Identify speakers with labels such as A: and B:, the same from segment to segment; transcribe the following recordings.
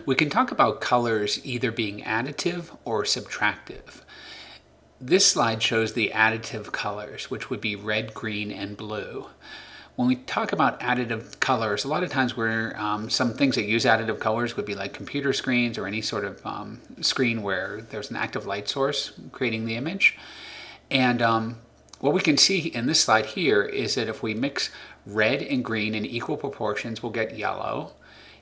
A: We can talk about colors either being additive or subtractive. This slide shows the additive colors, which would be red, green, and blue. When we talk about additive colors, a lot of times some things that use additive colors would be like computer screens or any sort of screen where there's an active light source creating the image. And what we can see in this slide here is that if we mix red and green in equal proportions, we'll get yellow.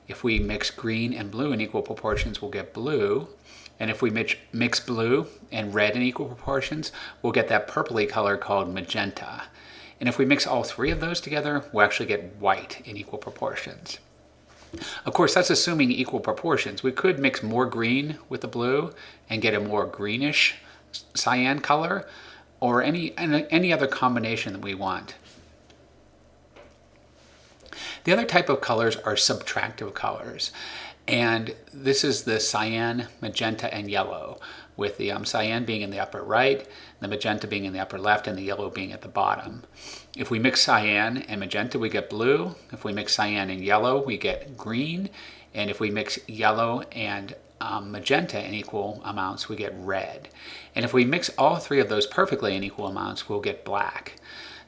A: If we mix green and blue in equal proportions, we'll get blue. And if we mix blue and red in equal proportions, we'll get that purpley color called magenta. And if we mix all three of those together, we'll actually get white in equal proportions. Of course, that's assuming equal proportions. We could mix more green with the blue and get a more greenish cyan color, or any other combination that we want. The other type of colors are subtractive colors. And this is the cyan, magenta, and yellow, with the cyan being in the upper right, the magenta being in the upper left, and the yellow being at the bottom. If we mix cyan and magenta, we get blue. If we mix cyan and yellow, we get green. And if we mix yellow and magenta in equal amounts, we get red. And if we mix all three of those perfectly in equal amounts, we'll get black.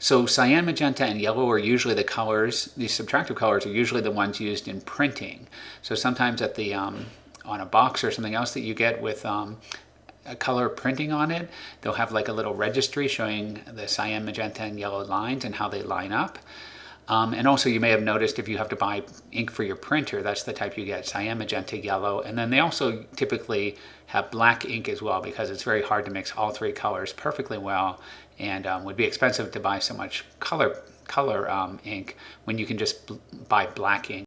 A: So cyan, magenta, and yellow are usually the colors, these subtractive colors are usually the ones used in printing. So sometimes at the on a box or something else that you get with a color printing on it, they'll have like a little registry showing the cyan, magenta, and yellow lines and how they line up. And also you may have noticed if you have to buy ink for your printer, that's the type you get, cyan, magenta, yellow. And then they also typically have black ink as well, because it's very hard to mix all three colors perfectly well, and would be expensive to buy so much color ink when you can just buy black ink.